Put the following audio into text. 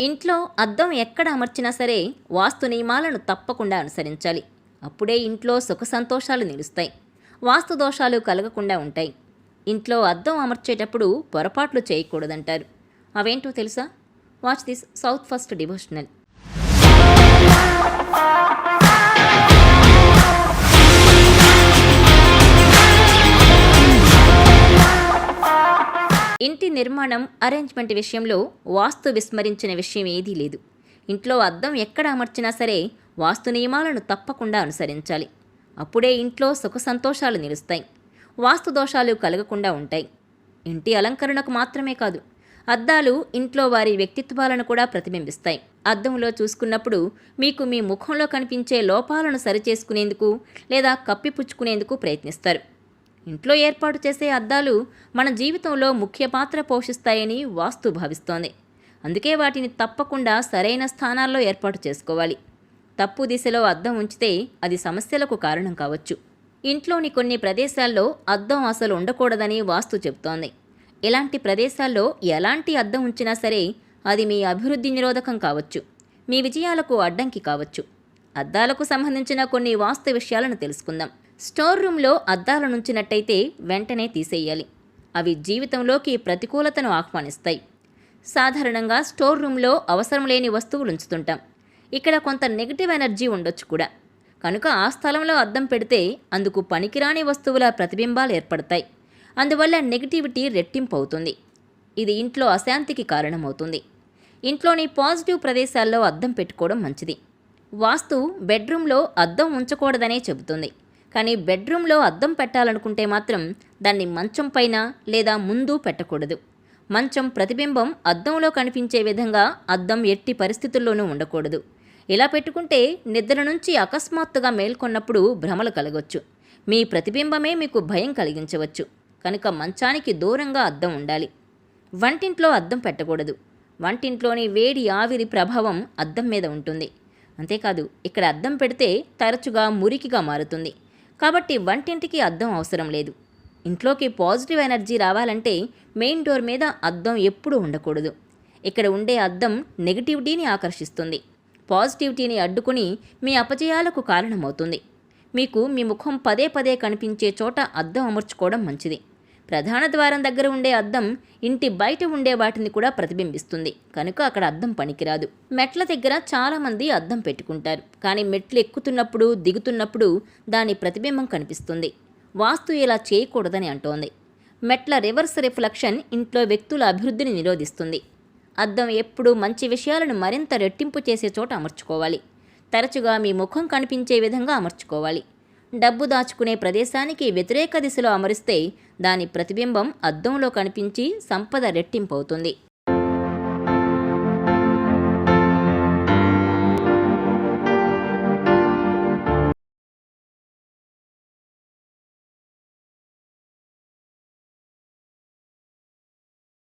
ఇంట్లో అద్దం ఎక్కడ అమర్చినా సరే వాస్తు నియమాలను తప్పకుండా అనుసరించాలి. అప్పుడే ఇంట్లో సుఖ సంతోషాలు నిలుస్తాయి. వాస్తు దోషాలు కలగకుండా ఉంటాయి. ఇంట్లో అద్దం అమర్చేటప్పుడు పొరపాట్లు చేయకూడదంటారు. అవేంటో తెలుసా? Watch this south first devotional. ఇంటి నిర్మాణం, అరేంజ్మెంట్ విషయంలో వాస్తు విస్మరించిన విషయం ఏదీ లేదు. ఇంట్లో అద్దం ఎక్కడ అమర్చినా సరే వాస్తు నియమాలను తప్పకుండా అనుసరించాలి. అప్పుడే ఇంట్లో సుఖ సంతోషాలు నిలుస్తాయి. వాస్తు దోషాలు కలగకుండా ఉంటాయి. ఇంటి అలంకరణకు మాత్రమే కాదు, అద్దాలు ఇంట్లో వారి వ్యక్తిత్వాలను కూడా ప్రతిబింబిస్తాయి. అద్దంలో చూసుకున్నప్పుడు మీకు మీ ముఖంలో కనిపించే లోపాలను సరిచేసుకునేందుకు లేదా కప్పిపుచ్చుకునేందుకు ప్రయత్నిస్తారు. ఇంట్లో ఏర్పాటు చేసే అద్దాలు మన జీవితంలో ముఖ్య పాత్ర పోషిస్తాయని వాస్తు భావిస్తోంది. అందుకే వాటిని తప్పకుండా సరైన స్థానాల్లో ఏర్పాటు చేసుకోవాలి. తప్పు దిశలో అద్దం ఉంచితే అది సమస్యలకు కారణం కావచ్చు. ఇంట్లోని కొన్ని ప్రదేశాల్లో అద్దం అసలు ఉండకూడదని వాస్తు చెబుతోంది. ఇలాంటి ప్రదేశాల్లో ఎలాంటి అద్దం ఉంచినా సరే అది మీ అభివృద్ధి నిరోధకం కావచ్చు, మీ విజయాలకు అడ్డంకి కావచ్చు. అద్దాలకు సంబంధించిన కొన్ని వాస్తు విషయాలను తెలుసుకుందాం. స్టోర్ రూమ్లో అద్దాలనుంచినట్టయితే వెంటనే తీసేయాలి. అవి జీవితంలోకి ప్రతికూలతను ఆహ్వానిస్తాయి. సాధారణంగా స్టోర్ రూమ్లో అవసరం లేని వస్తువులు ఉంచుతుంటాం. ఇక్కడ కొంత నెగిటివ్ ఎనర్జీ ఉండొచ్చు కూడా. కనుక ఆ స్థలంలో అద్దం పెడితే అందుకు పనికిరాని వస్తువుల ప్రతిబింబాలు ఏర్పడతాయి. అందువల్ల నెగిటివిటీ రెట్టింపు అవుతుంది. ఇది ఇంట్లో అశాంతికి కారణమవుతుంది. ఇంట్లోని పాజిటివ్ ప్రదేశాల్లో అద్దం పెట్టుకోవడం మంచిది. వాస్తు బెడ్రూమ్లో అద్దం ఉంచకూడదనే చెబుతుంది. కానీ బెడ్రూమ్లో అద్దం పెట్టాలనుకుంటే మాత్రం దాన్ని మంచం పైన లేదా ముందు పెట్టకూడదు. మంచం ప్రతిబింబం అద్దంలో కనిపించే విధంగా అద్దం ఎట్టి పరిస్థితుల్లోనూ ఉండకూడదు. ఇలా పెట్టుకుంటే నిద్ర నుంచి అకస్మాత్తుగా మేల్కొన్నప్పుడు భ్రమలు కలగవచ్చు. మీ ప్రతిబింబమే మీకు భయం కలిగించవచ్చు. కనుక మంచానికి దూరంగా అద్దం ఉండాలి. వంటింట్లో అద్దం పెట్టకూడదు. వంటింట్లోని వేడి ఆవిరి ప్రభావం అద్దం మీద ఉంటుంది. అంతేకాదు, ఇక్కడ అద్దం పెడితే తరచుగా మురికిగా మారుతుంది. కాబట్టి వంటింటికి అద్దం అవసరం లేదు. ఇంట్లోకి పాజిటివ్ ఎనర్జీ రావాలంటే మెయిన్ డోర్ మీద అద్దం ఎప్పుడూ ఉండకూడదు. ఇక్కడ ఉండే అద్దం నెగిటివిటీని ఆకర్షిస్తుంది. పాజిటివిటీని అడ్డుకుని మీ అపజయాలకు కారణమవుతుంది. మీకు మీ ముఖం పదే పదే కనిపించే చోట అద్దం అమర్చుకోవడం మంచిది. ప్రధాన ద్వారం దగ్గర ఉండే అద్దం ఇంటి బయట ఉండే వాటిని కూడా ప్రతిబింబిస్తుంది. కనుక అక్కడ అద్దం పనికిరాదు. మెట్ల దగ్గర చాలామంది అద్దం పెట్టుకుంటారు. కానీ మెట్లు ఎక్కుతున్నప్పుడు దిగుతున్నప్పుడు దాని ప్రతిబింబం కనిపిస్తుంది. వాస్తు ఇలా చేయకూడదని అంటోంది. మెట్ల రివర్స్ రిఫ్లెక్షన్ ఇంట్లో వ్యక్తుల అభివృద్ధిని నిరోధిస్తుంది. అద్దం ఎప్పుడూ మంచి విషయాలను మరింత రెట్టింపు చేసే చోట అమర్చుకోవాలి. తరచుగా మీ ముఖం కనిపించే విధంగా అమర్చుకోవాలి. డబ్బు దాచుకునే ప్రదేశానికి వ్యతిరేక దిశలో అమరిస్తే దాని ప్రతిబింబం అద్దంలో కనిపించి సంపద రెట్టింపవుతుంది.